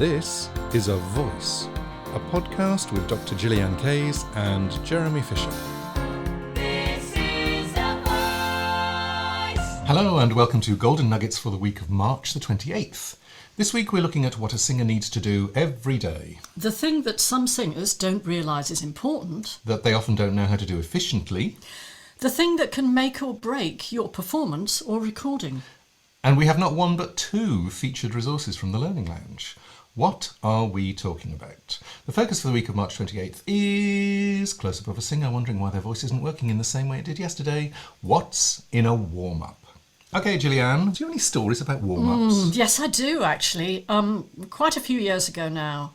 This is A Voice, a podcast with Dr. Gillyanne Kays and Jeremy Fisher. This is A Voice. Hello and welcome to Golden Nuggets for the week of March the 28th. This week we're looking at what a singer needs to do every day. The thing that some singers don't realise is important. That they often don't know how to do efficiently. The thing that can make or break your performance or recording. And we have not one but two featured resources from the Learning Lounge. What are we talking about? The focus for the week of March 28th is close-up of a singer wondering why their voice isn't working in the same way it did yesterday. What's in a warm-up? Okay, Gillyanne, do you have any stories about warm-ups? Yes, I do, actually. Quite a few years ago now,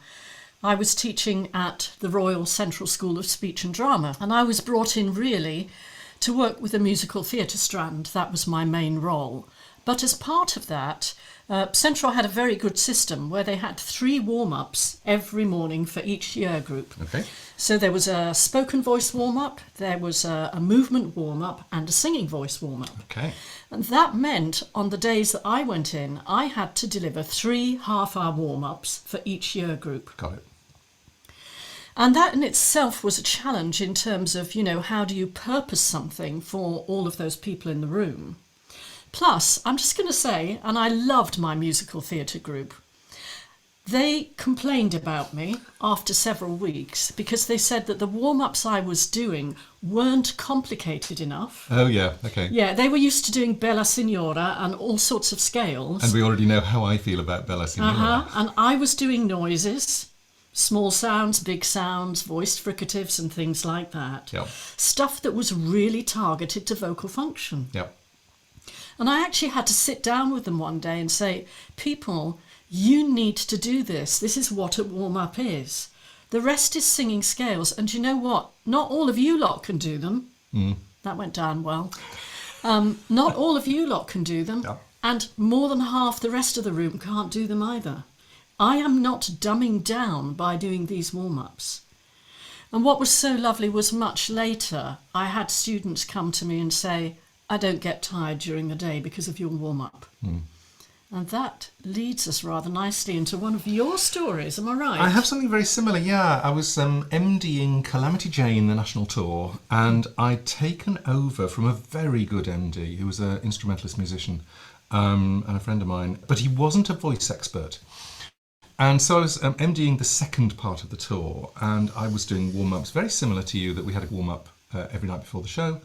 I was teaching at the Royal Central School of Speech and Drama, and I was brought in really to work with the musical theatre strand. That was my main role. But as part of that, Central had a very good system where they had 3 warm-ups every morning for each year group. Okay. So there was a spoken voice warm-up, there was a movement warm-up and a singing voice warm-up. Okay. And that meant on the days that I went in, I had to deliver 3 half-hour warm-ups for each year group. Got it. And that in itself was a challenge in terms of, how do you purpose something for all of those people in the room? Plus, I'm just going to say, and I loved my musical theatre group, they complained about me after several weeks because they said that the warm-ups I was doing weren't complicated enough. Oh, yeah, okay. Yeah, they were used to doing Bella Signora and all sorts of scales. And we already know how I feel about Bella Signora. And I was doing noises, small sounds, big sounds, voiced fricatives and things like that. Yep. Stuff that was really targeted to vocal function. Yep. And I actually had to sit down with them one day and say, people, you need to do this. This is what a warm-up is. The rest is singing scales. And you know what? Not all of you lot can do them. That went down well. Not all of you lot can do them. Yep. And more than half the rest of the room can't do them either. I am not dumbing down by doing these warm-ups. And what was so lovely was much later, I had students come to me and say, I don't get tired during the day because of your warm-up. And that leads us rather nicely into one of your stories, am I right? I have something very similar, yeah. I was MDing Calamity Jane, the national tour, and I'd taken over from a very good MD who was an instrumentalist musician and a friend of mine, but he wasn't a voice expert. And so I was MDing the second part of the tour, and I was doing warm-ups very similar to you, that we had a warm-up every night before the show.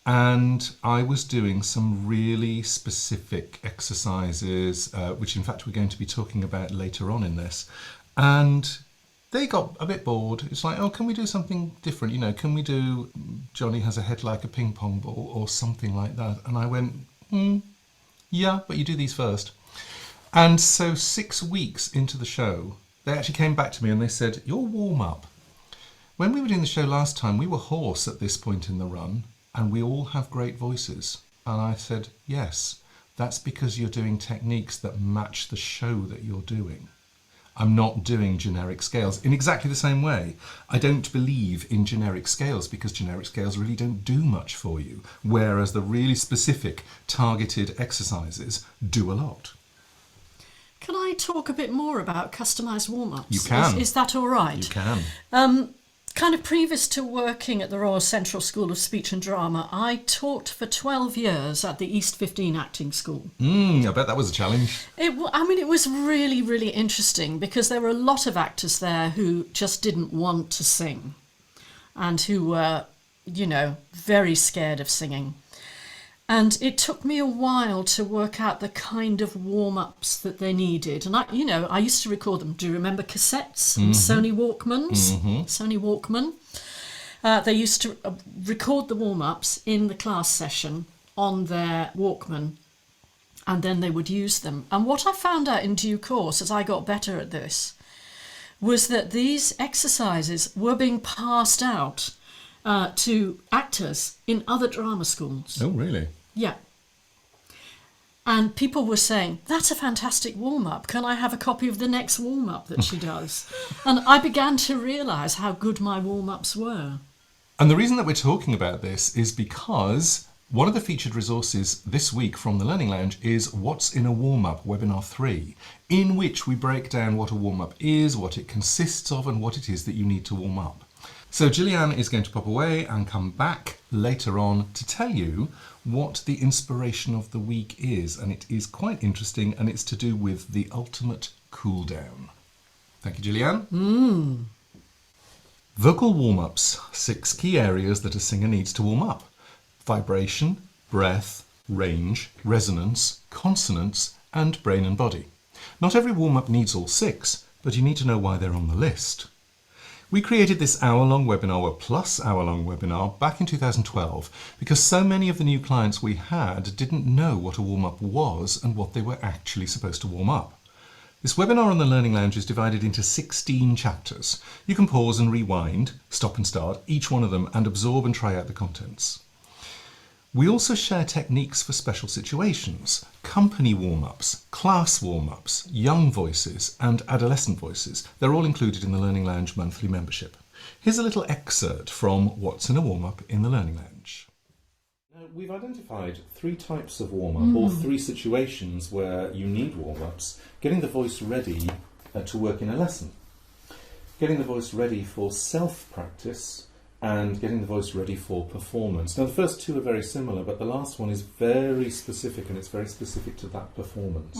And I was doing some really specific exercises, which in fact we're going to be talking about later on in this. And they got a bit bored. It's like, oh, can we do something different? Can we do Johnny has a head like a ping pong ball or something like that? And I went, yeah, but you do these first. And so 6 weeks into the show, they actually came back to me and they said, your warm-up. When we were doing the show last time, we were hoarse at this point in the run. And we all have great voices. And I said, yes, that's because you're doing techniques that match the show that you're doing. I'm not doing generic scales in exactly the same way. I don't believe in generic scales because generic scales really don't do much for you, whereas the really specific targeted exercises do a lot. Can I talk a bit more about customised warm-ups? You can. Is that all right? You can. Kind of previous to working at the Royal Central School of Speech and Drama, I taught for 12 years at the East 15 Acting School. I bet that was a challenge. It was really, really interesting because there were a lot of actors there who just didn't want to sing and who were, very scared of singing. And it took me a while to work out the kind of warm-ups that they needed. And I used to record them. Do you remember cassettes and Sony Walkmans? Sony Walkman. They used to record the warm-ups in the class session on their Walkman. And then they would use them. And what I found out in due course, as I got better at this, was that these exercises were being passed out to actors in other drama schools. Oh, really? Yeah. And people were saying, that's a fantastic warm-up. Can I have a copy of the next warm-up that she does? And I began to realise how good my warm-ups were. And the reason that we're talking about this is because One of the featured resources this week from the Learning Lounge is What's in a Warmup, Webinar 3, in which we break down what a warm-up is, what it consists of, and what it is that you need to warm up. So Gillyanne is going to pop away and come back later on to tell you what the inspiration of the week is, and it is quite interesting, and it's to do with the ultimate cool down. Thank you, Gillyanne. Vocal warm-ups, 6 key areas that a singer needs to warm up. Vibration, breath, range, resonance, consonance, and brain and body. Not every warm-up needs all 6, but you need to know why they're on the list. We created this hour-long webinar, or plus hour-long webinar, back in 2012 because so many of the new clients we had didn't know what a warm-up was and what they were actually supposed to warm up. This webinar on the Learning Lounge is divided into 16 chapters. You can pause and rewind, stop and start, each one of them, and absorb and try out the contents. We also share techniques for special situations, company warm-ups, class warm-ups, young voices and adolescent voices. They're all included in the Learning Lounge monthly membership. Here's a little excerpt from What's in a Warm-up in the Learning Lounge. Now, we've identified 3 types of warm-up, or 3 situations where you need warm-ups. Getting the voice ready to work in a lesson, getting the voice ready for self-practice, and getting the voice ready for performance. Now the first 2 are very similar, but the last one is very specific, and it's very specific to that performance.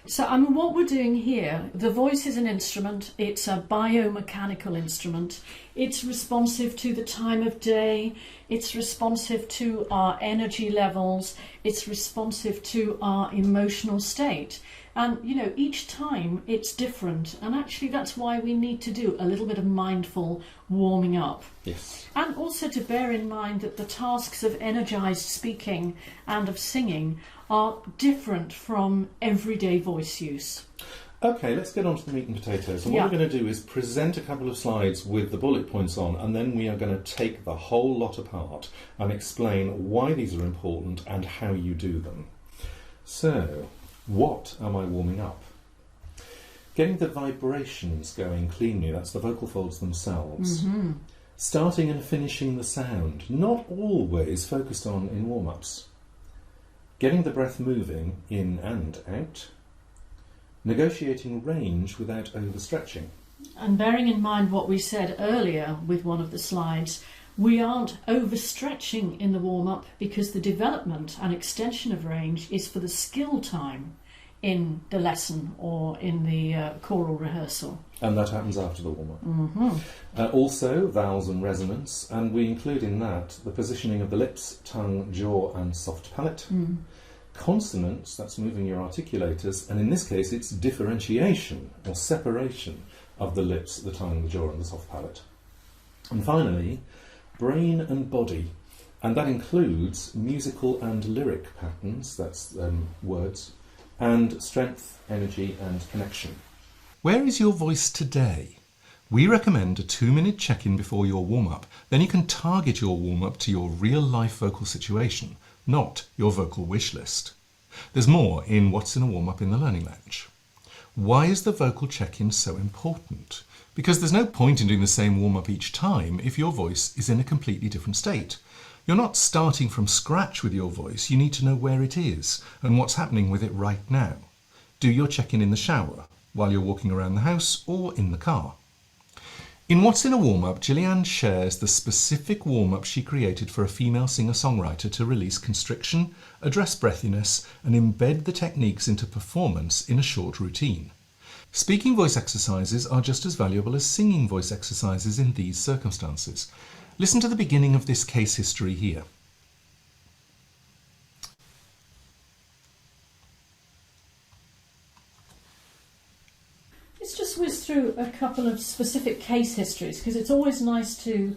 So what we're doing here, the voice is an instrument, it's a biomechanical instrument, it's responsive to the time of day, it's responsive to our energy levels, it's responsive to our emotional state. And each time it's different, and actually that's why we need to do a little bit of mindful warming up. Yes. And also to bear in mind that the tasks of energised speaking and of singing are different from everyday voice use. Okay, let's get on to the meat and potatoes. And what we're going to do is present a couple of slides with the bullet points on, and then we are going to take the whole lot apart and explain why these are important and how you do them. So, what am I warming up? Getting the vibrations going cleanly, that's the vocal folds themselves. Starting and finishing the sound, not always focused on in warm-ups. Getting the breath moving in and out. Negotiating range without overstretching. And bearing in mind what we said earlier with one of the slides, we aren't overstretching in the warm-up because the development and extension of range is for the skill time in the lesson or in the choral rehearsal. And that happens after the warm-up. Also, vowels and resonance, and we include in that the positioning of the lips, tongue, jaw and soft palate. Consonants, that's moving your articulators, and in this case it's differentiation or separation of the lips, the tongue, the jaw and the soft palate. And finally, brain and body, and that includes musical and lyric patterns, that's words, and strength, energy and connection. Where is your voice today? We recommend a 2-minute check-in before your warm-up. Then you can target your warm-up to your real-life vocal situation, not your vocal wish list. There's more in What's in a Warm-up in the Learning Lounge. Why is the vocal check-in so important? Because there's no point in doing the same warm-up each time if your voice is in a completely different state. You're not starting from scratch with your voice, you need to know where it is and what's happening with it right now. Do your check-in in the shower, while you're walking around the house or in the car. In What's in a Warm-up, Gillyanne shares the specific warm-up she created for a female singer-songwriter to release constriction, address breathiness and embed the techniques into performance in a short routine. Speaking voice exercises are just as valuable as singing voice exercises in these circumstances. Listen to the beginning of this case history here. Let's just whiz through a couple of specific case histories, because it's always nice to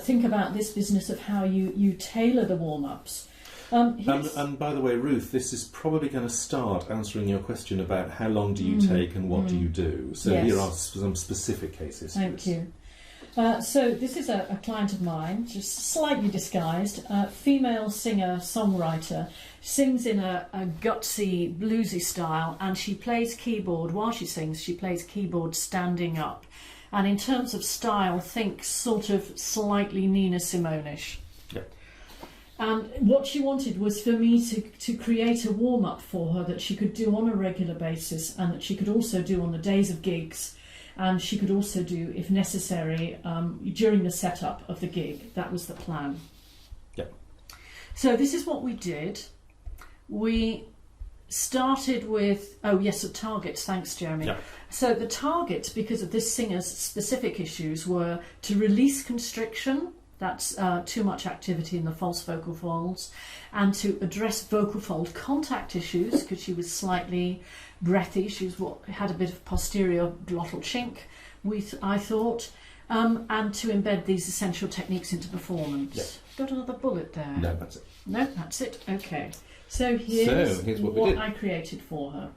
think about this business of how you tailor the warm-ups. And by the way, Ruth, this is probably going to start answering your question about how long do you take and what do you do. So Yes. here are some specific cases. Thank you. So this is a client of mine, just slightly disguised, female singer-songwriter, sings in a gutsy, bluesy style, and she plays keyboard. While she sings, she plays keyboard standing up. And in terms of style, think sort of slightly Nina Simone-ish. Yeah. And what she wanted was for me to create a warm-up for her that she could do on a regular basis, and that she could also do on the days of gigs, and she could also do, if necessary, during the setup of the gig. That was the plan. Yeah. So this is what we did. We started with, the targets. Thanks, Jeremy. Yeah. So the targets, because of this singer's specific issues, were to release constriction. That's too much activity in the false vocal folds, and to address vocal fold contact issues, because she was slightly breathy. She had a bit of posterior glottal chink, I thought, and to embed these essential techniques into performance. Yeah. Got another bullet there? No, that's it. No, that's it. Okay. So here's what I created for her.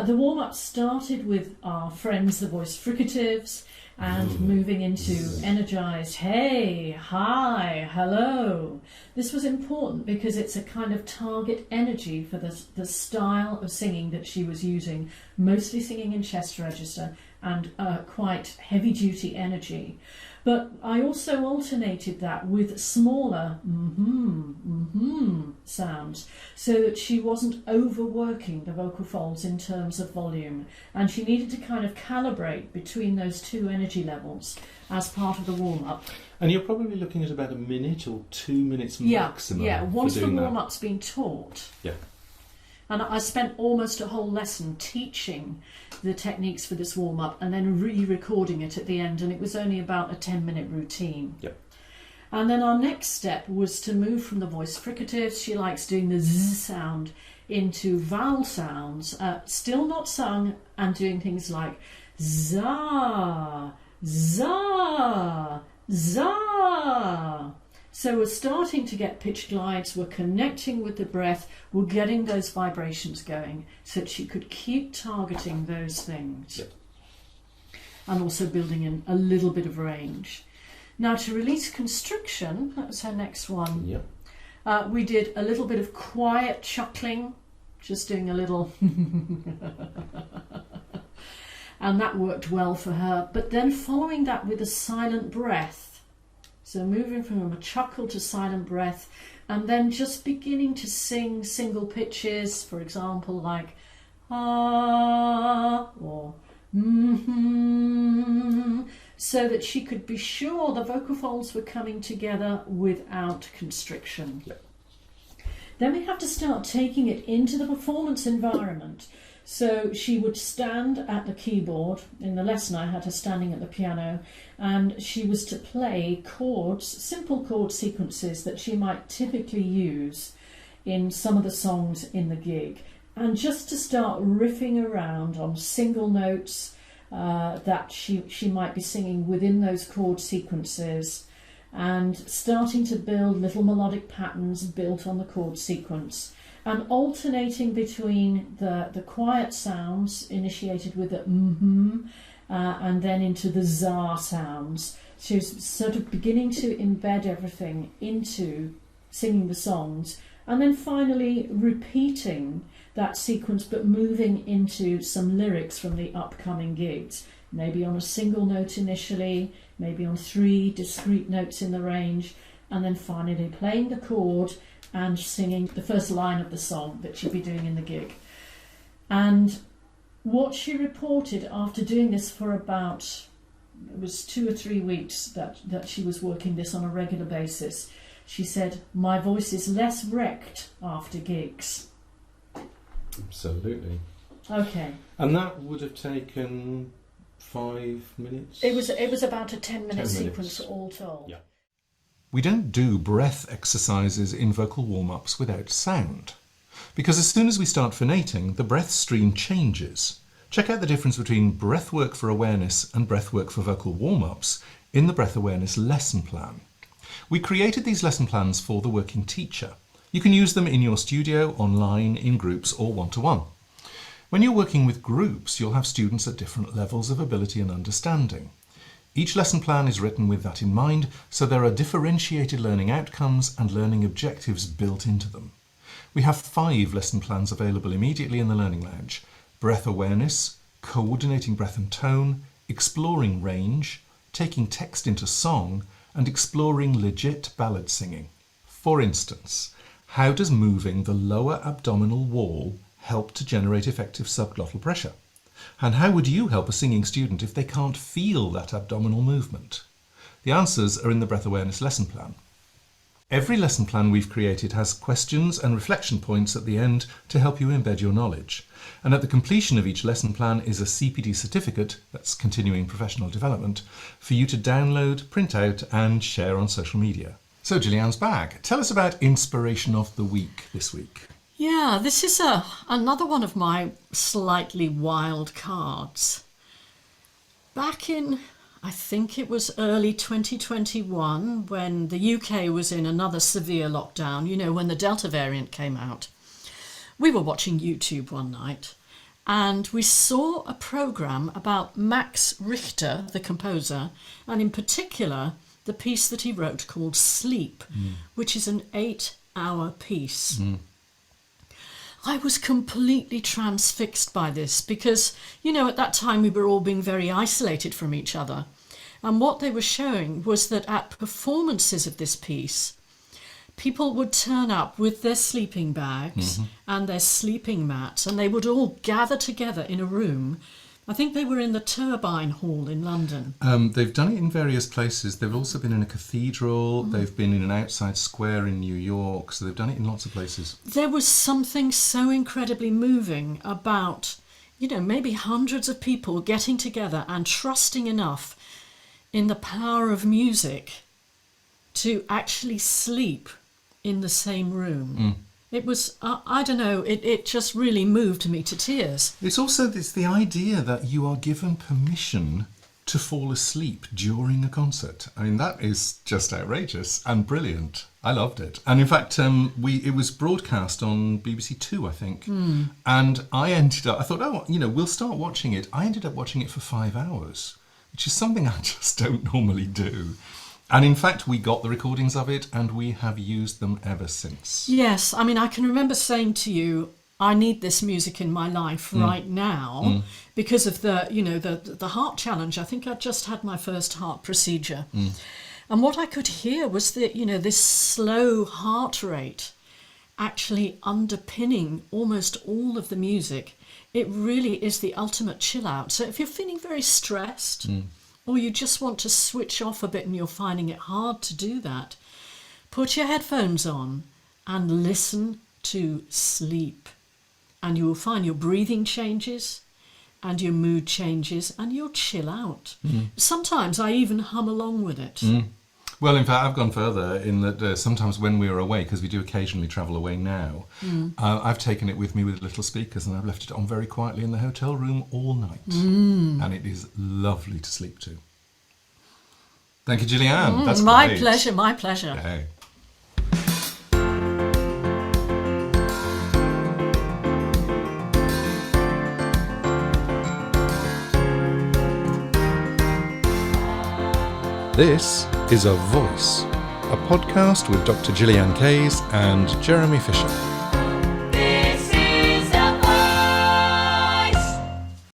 The warm-up started with our friends, the voice fricatives, and moving into energised, hey, hi, hello. This was important because it's a kind of target energy for the style of singing that she was using, mostly singing in chest register and quite heavy-duty energy. But I also alternated that with smaller sounds, so that she wasn't overworking the vocal folds in terms of volume. And she needed to kind of calibrate between those two energy levels as part of the warm-up. And you're probably looking at about a minute or 2 minutes maximum. Yeah, once the for doing warm-up's been taught. Yeah. And I spent almost a whole lesson teaching the techniques for this warm-up and then re-recording it at the end, and it was only about a 10-minute routine. Yep. And then our next step was to move from the voice fricatives. She likes doing the z sound into vowel sounds, still not sung, and doing things like za, za, za. So we're starting to get pitch glides, we're connecting with the breath, we're getting those vibrations going so that she could keep targeting those things. Yep. And also building in a little bit of range. Now to release constriction, that was her next one. Yep. We did a little bit of quiet chuckling, just doing a little and that worked well for her. But then following that with a silent breath. So moving from a chuckle to silent breath, and then just beginning to sing single pitches, for example, like ah or so that she could be sure the vocal folds were coming together without constriction. Yep. Then we have to start taking it into the performance environment. So she would stand at the keyboard. In the lesson I had her standing at the piano, and she was to play chords, simple chord sequences that she might typically use in some of the songs in the gig, and just to start riffing around on single notes that she might be singing within those chord sequences, and starting to build little melodic patterns built on the chord sequence, and alternating between the quiet sounds initiated with the and then into the za sounds. She was sort of beginning to embed everything into singing the songs, and then finally repeating that sequence but moving into some lyrics from the upcoming gigs, maybe on a single note initially, maybe on 3 discrete notes in the range, and then finally playing the chord and singing the first line of the song that she'd be doing in the gig. And what she reported after doing this for about, it was 2 or 3 weeks that she was working this on a regular basis, she said, my voice is less wrecked after gigs. Absolutely. Okay. And that would have taken 5 minutes? It was about a 10-minute 10 minutes. sequence all told. Yeah. We don't do breath exercises in vocal warm-ups without sound, because as soon as we start phonating, the breath stream changes. Check out the difference between breath work for awareness and breath work for vocal warm-ups in the breath awareness lesson plan. We created these lesson plans for the working teacher. You can use them in your studio, online, in groups, or one-to-one. When you're working with groups, you'll have students at different levels of ability and understanding. Each lesson plan is written with that in mind, so there are differentiated learning outcomes and learning objectives built into them. We have 5 lesson plans available immediately in the Learning Lounge: breath awareness, coordinating breath and tone, exploring range, taking text into song, and exploring legit ballad singing. For instance, how does moving the lower abdominal wall help to generate effective subglottal pressure? And how would you help a singing student if they can't feel that abdominal movement? The answers are in the breath awareness lesson plan. Every lesson plan we've created has questions and reflection points at the end to help you embed your knowledge. And at the completion of each lesson plan is a CPD certificate, that's continuing professional development, for you to download, print out and share on social media. So Gillyanne's back. Tell us about Inspiration of the Week this week. Yeah, this is another one of my slightly wild cards. Back in, I think it was early 2021, when the UK was in another severe lockdown, you know, when the Delta variant came out, we were watching YouTube one night and we saw a programme about Max Richter, the composer, and in particular the piece that he wrote called Sleep, which is an 8-hour piece. I was completely transfixed by this because, you know, at that time we were all being very isolated from each other. And what they were showing was that at performances of this piece, people would turn up with their sleeping bags and their sleeping mats, and they would all gather together in a room. I think they were in the Turbine Hall in London. They've done it in various places. They've also been in a cathedral. They've been in an outside square in New York. So they've done it in lots of places. There was something so incredibly moving about, you know, maybe hundreds of people getting together and trusting enough in the power of music to actually sleep in the same room. It was, I don't know, it just really moved me to tears. It's also the idea that you are given permission to fall asleep during a concert. I mean, that is just outrageous and brilliant. I loved it. And in fact, it was broadcast on BBC Two, I think. And I thought, oh, you know, we'll start watching it. I ended up watching it for 5 hours, which is something I just don't normally do. And in fact, we got the recordings of it and we have used them ever since. Yes, I mean, I can remember saying to you, I need this music in my life right now because of the, you know, the heart challenge. I think I'd just had my first heart procedure. And what I could hear was that, you know, this slow heart rate actually underpinning almost all of the music. It really is the ultimate chill out. So if you're feeling very stressed, or you just want to switch off a bit and you're finding it hard to do that, put your headphones on and listen to Sleep. And you will find your breathing changes and your mood changes and you'll chill out. Sometimes I even hum along with it. Well, in fact, I've gone further in that sometimes when we're away, because we do occasionally travel away now, I've taken it with me with little speakers and I've left it on very quietly in the hotel room all night. And it is lovely to sleep to. Thank you, Gillyanne. That's My great. pleasure, my pleasure. Hey. This is A Voice, a podcast with Dr. Gillyanne Kays and Jeremy Fisher.